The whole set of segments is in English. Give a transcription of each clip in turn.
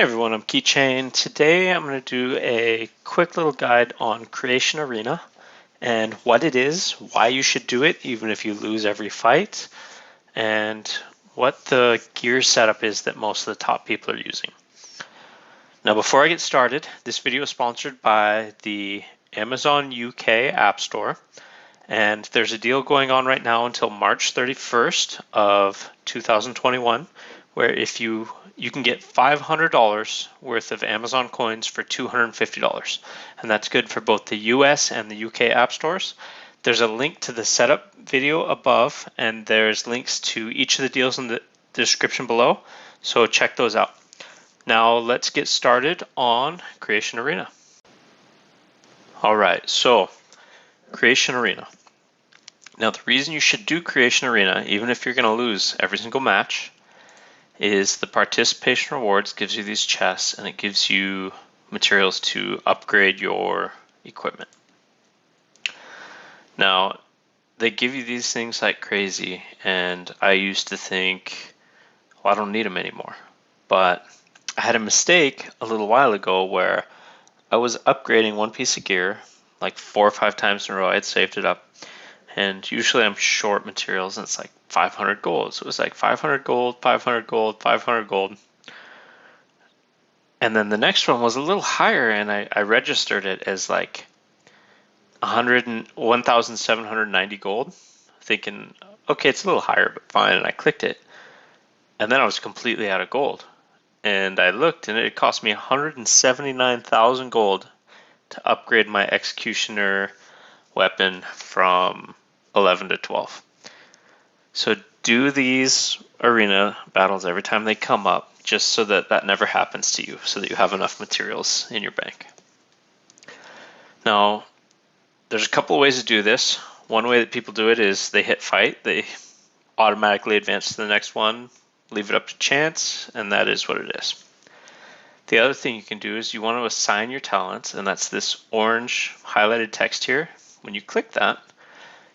Hey everyone, I'm Keychain. Today I'm going to do a quick little guide on Creation Arena and what it is, why you should do it even if you lose every fight, and what the gear setup is that most of the top people are using. Now before I get started, this video is sponsored by the Amazon UK App Store, and there's a deal going on right now until March 31st of 2021 where if you can get $500 worth of Amazon coins for $250, and that's good for both the US and the UK app stores. There's a link to the setup video above, and there's links to each of the deals in the description below, so check those out. Now let's get started on Creation Arena. Alright, so Creation Arena. Now the reason you should do Creation Arena, even if you're going to lose every single match, is the participation rewards gives you these chests, and it gives you materials to upgrade your equipment. Now they give you these things like crazy, and I used to think, well, I don't need them anymore. But I had a mistake a little while ago where I was upgrading one piece of gear like 4 or 5 times in a row. I had saved it up, and usually I'm short materials, and it's like 500 gold. So it was like 500 gold, 500 gold, 500 gold. And then the next one was a little higher, and I registered it as like 1,790 gold, thinking, okay, it's a little higher, but fine. And I clicked it, and then I was completely out of gold. And I looked, and it cost me 179,000 gold to upgrade my executioner weapon from 11 to 12. So do these arena battles every time they come up, just so that that never happens to you, so that you have enough materials in your bank. Now, there's a couple of ways to do this. One way that people do it is they hit fight, they automatically advance to the next one, leave it up to chance, and that is what it is. The other thing you can do is you want to assign your talents, and that's this orange highlighted text here. When you click that,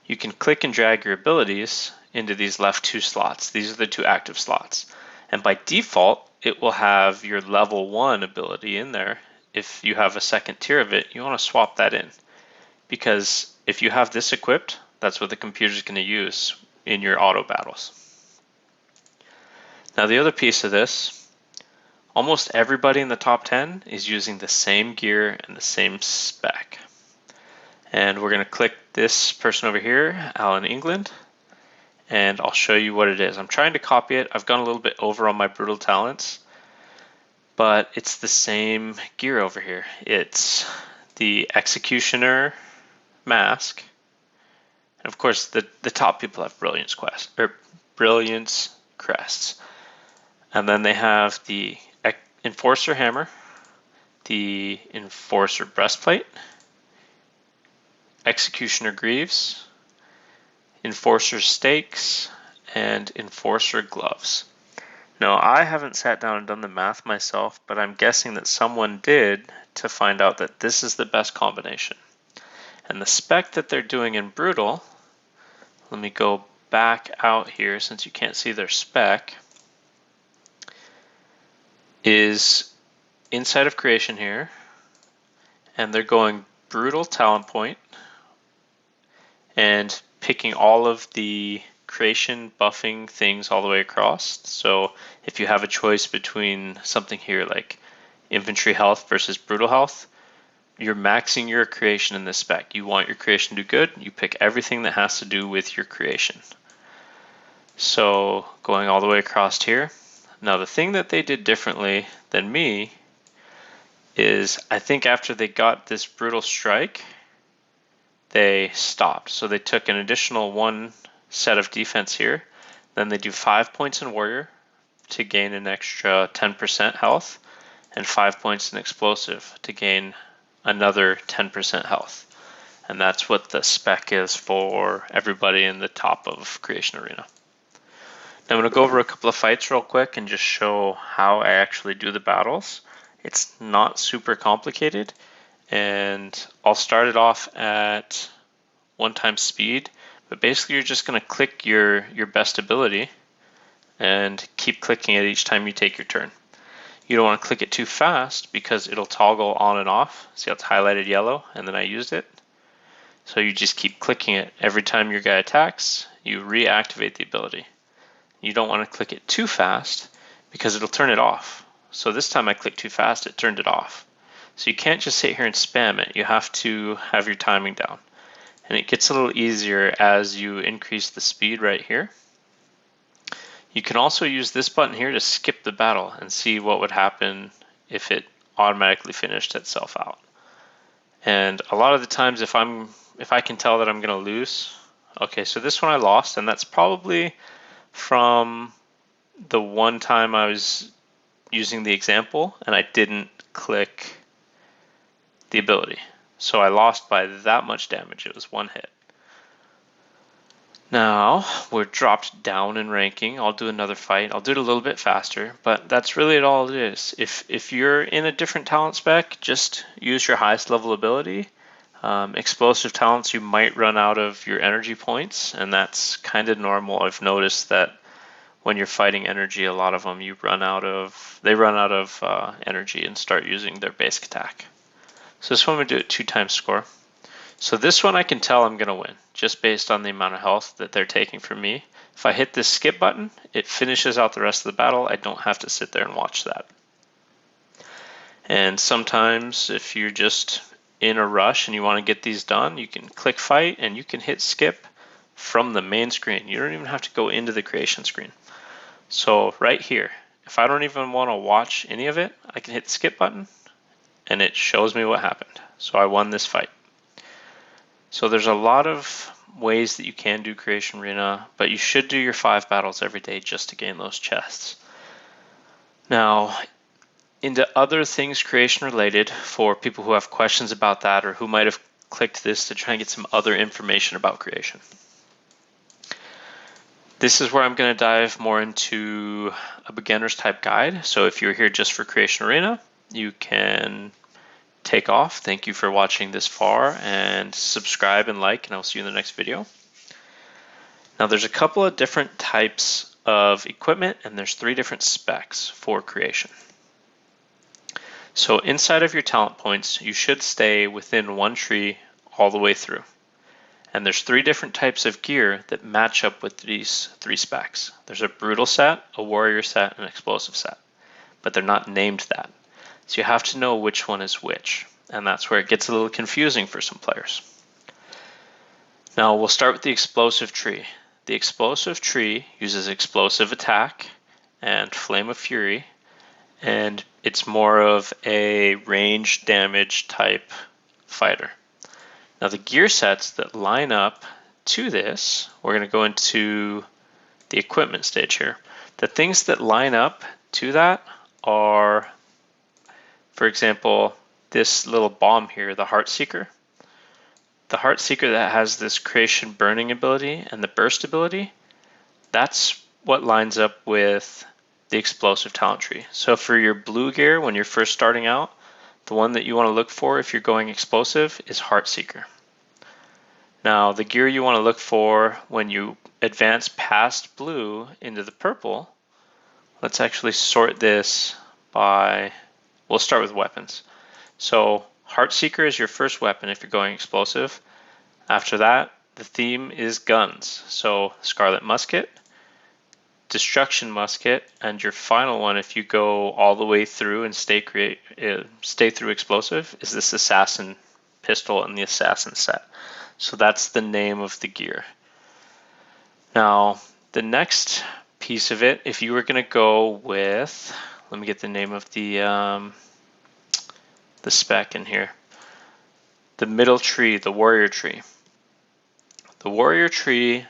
you can click and drag your abilities into these left 2 slots. These are the 2 active slots. And by default, it will have your level 1 ability in there. If you have a second tier of it, you want to swap that in. Because if you have this equipped, that's what the computer is going to use in your auto battles. Now the other piece of this, almost everybody in the top 10 is using the same gear and the same spec. And we're going to click this person over here, Alan England, and I'll show you what it is. I'm trying to copy it. I've gone a little bit over on my brutal talents, but it's the same gear over here. It's the executioner mask, and of course the top people have brilliance crests, and then they have the enforcer hammer, the enforcer breastplate, executioner greaves, enforcer stakes, and enforcer gloves. Now I haven't sat down and done the math myself, but I'm guessing that someone did to find out that this is the best combination. And the spec that they're doing in Brutal, let me go back out here since you can't see their spec, is inside of Creation here, and they're going Brutal Talent Point and picking all of the Creation buffing things all the way across. So if you have a choice between something here like infantry health versus brutal health, you're maxing your creation in this spec. You want your creation to do good, you pick everything that has to do with your creation. So going all the way across here. Now the thing that they did differently than me is I think after they got this brutal strike, they stopped. So they took an additional 1 set of defense here. Then they do 5 points in warrior to gain an extra 10% health, and 5 points in explosive to gain another 10% health. And that's what the spec is for everybody in the top of Creation Arena. Now I'm going to go over a couple of fights real quick and just show how I actually do the battles. It's not super complicated, and I'll start it off at 1 times speed, but basically you're just going to click your best ability and keep clicking it each time you take your turn. You don't want to click it too fast because it'll toggle on and off. See how it's highlighted yellow and then I used it? So you just keep clicking it. Every time your guy attacks, you reactivate the ability. You don't want to click it too fast because it'll turn it off. So this time I clicked too fast, it turned it off. So you can't just sit here and spam it. You have to have your timing down. And it gets a little easier as you increase the speed right here. You can also use this button here to skip the battle and see what would happen if it automatically finished itself out. And a lot of the times if I can tell that I'm going to lose, okay, so this one I lost, and that's probably from the one time I was using the example and I didn't click the ability. So I lost by that much damage. It was one hit. Now we're dropped down in ranking. I'll do another fight. I'll do it a little bit faster, but that's really all it is. If you're in a different talent spec, just use your highest level ability. Explosive talents, you might run out of your energy points, and that's kind of normal. I've noticed that when you're fighting energy, a lot of them they run out of energy and start using their basic attack. So this one we do it 2x score. So this one I can tell I'm going to win just based on the amount of health that they're taking from me. If I hit this skip button, it finishes out the rest of the battle. I don't have to sit there and watch that. And sometimes if you're just in a rush and you want to get these done, you can click fight and you can hit skip from the main screen. You don't even have to go into the creation screen. So right here, if I don't even want to watch any of it, I can hit the skip button and it shows me what happened. So I won this fight. So there's a lot of ways that you can do Creation Arena, but you should do your 5 battles every day just to gain those chests. Now, into other things creation related, for people who have questions about that or who might have clicked this to try and get some other information about creation. This is where I'm going to dive more into a beginner's type guide. So if you're here just for Creation Arena, you can take off. Thank you for watching this far, and subscribe and like, and I'll see you in the next video. Now there's a couple of different types of equipment, and there's 3 different specs for creation. So inside of your talent points, you should stay within one tree all the way through. And there's 3 different types of gear that match up with these 3 specs. There's a brutal set, a warrior set, and an explosive set, but they're not named that. So you have to know which one is which, and that's where it gets a little confusing for some players. Now we'll start with the explosive tree. The explosive tree uses explosive attack and flame of fury, and it's more of a range damage type fighter. Now the gear sets that line up to this, we're going to go into the equipment stage here. The things that line up to that are, for example, this little bomb here, the Heartseeker. The Heartseeker that has this creation burning ability and the burst ability, that's what lines up with the explosive talent tree. So for your blue gear, when you're first starting out, the one that you want to look for if you're going explosive is Heartseeker. Now the gear you want to look for when you advance past blue into the purple, let's actually sort this by, we'll start with weapons. So Heartseeker is your first weapon if you're going explosive. After that, the theme is guns. So Scarlet Musket, Destruction Musket, and your final one, if you go all the way through and stay through explosive, is this Assassin pistol and the Assassin set. So that's the name of the gear. Now, the next piece of it, if you were going to go with, let me get the name of the spec in here. The middle tree, the warrior tree. The warrior tree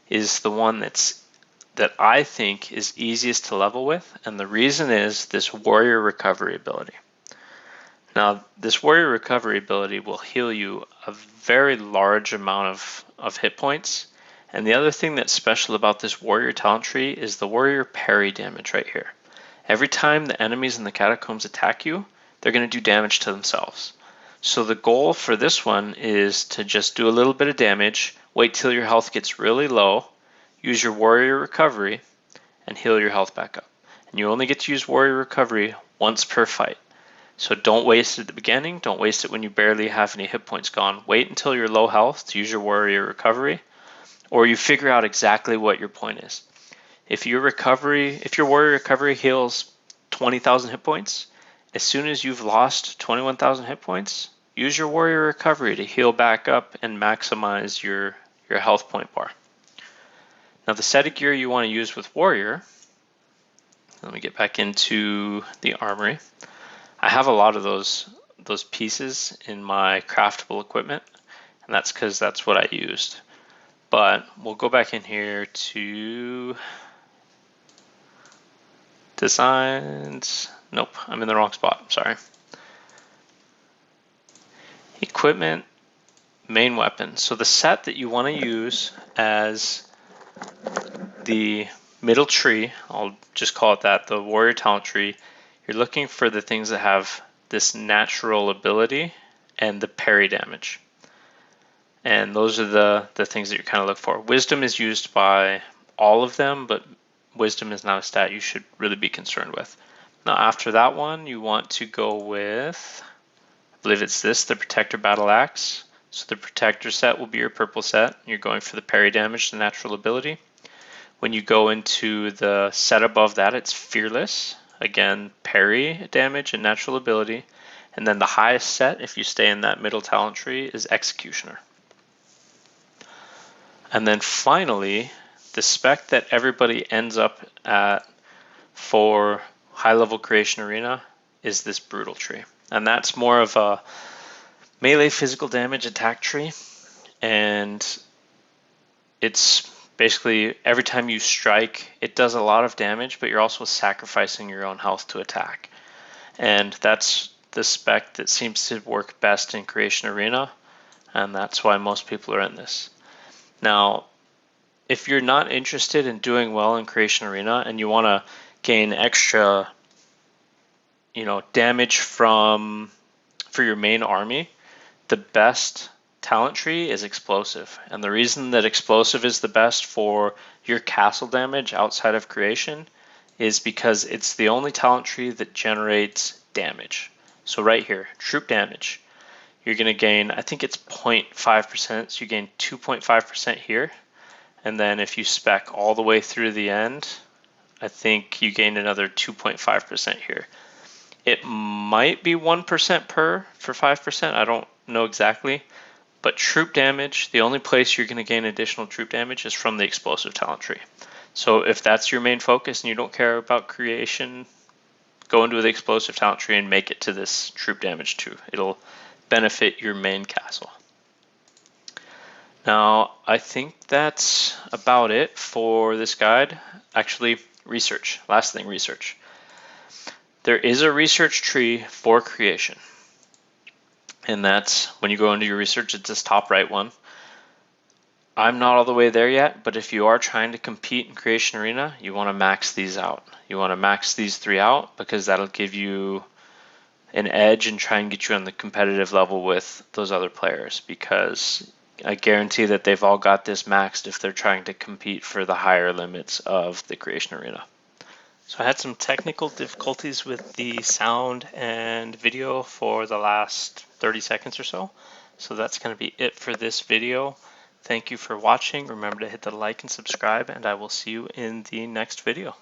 is the one that I think is easiest to level with, and the reason is this warrior recovery ability. Now, this warrior recovery ability will heal you a very large amount of hit points, and the other thing that's special about this warrior talent tree is the warrior parry damage right here. Every time the enemies in the catacombs attack you, they're going to do damage to themselves. So the goal for this one is to just do a little bit of damage, wait till your health gets really low, use your warrior recovery, and heal your health back up. and you only get to use Warrior Recovery once per fight. So don't waste it at the beginning, don't waste it when you barely have any hit points gone. Wait until you're low health to use your Warrior Recovery, or you figure out exactly what your point is. If your Warrior Recovery heals 20,000 hit points, as soon as you've lost 21,000 hit points, use your Warrior Recovery to heal back up and maximize your health point bar. Now the set of gear you want to use with Warrior, let me get back into the armory. I have a lot of those pieces in my craftable equipment, and that's because that's what I used. But we'll go back in here to designs. Nope, I'm in the wrong spot. I'm sorry. Equipment, main weapon. So the set that you want to use as the middle tree, I'll just call it that, the warrior talent tree, you're looking for the things that have this natural ability and the parry damage. And those are the things that you kind of look for. Wisdom is used by all of them, but wisdom is not a stat you should really be concerned with. Now after that one, you want to go with, I believe it's this, the Protector Battle Axe. So the Protector set will be your purple set. You're going for the parry damage, the natural ability. When you go into the set above that, it's Fearless. Again, parry damage and natural ability. And then the highest set, if you stay in that middle talent tree, is Executioner. And then finally, the spec that everybody ends up at for high level Creation Arena is this Brutal tree. And that's more of a melee physical damage attack tree. And it's basically every time you strike, it does a lot of damage, but you're also sacrificing your own health to attack. And that's the spec that seems to work best in Creation Arena, and that's why most people are in this. Now, if you're not interested in doing well in Creation Arena and you want to gain extra, damage for your main army, the best talent tree is Explosive. And the reason that Explosive is the best for your castle damage outside of Creation is because it's the only talent tree that generates damage. So right here, troop damage, you're going to gain, I think it's 0.5%, so you gain 2.5% here. And then if you spec all the way through the end, I think you gain another 2.5% here. It might be 1% per for 5%, I don't know exactly. But troop damage, the only place you're going to gain additional troop damage is from the Explosive talent tree. So if that's your main focus and you don't care about Creation, go into the Explosive talent tree and make it to this troop damage too. It'll benefit your main castle. Now, I think that's about it for this guide. Actually, research. Last thing, research. There is a research tree for Creation. And that's when you go into your research, it's this top right one. I'm not all the way there yet, but if you are trying to compete in Creation Arena, you want to max these out. You want to max these 3 out because that'll give you an edge and try and get you on the competitive level with those other players, because I guarantee that they've all got this maxed if they're trying to compete for the higher limits of the Creation Arena. So I had some technical difficulties with the sound and video for the last 30 seconds or so. So that's going to be it for this video. Thank you for watching. Remember to hit the like and subscribe, and I will see you in the next video.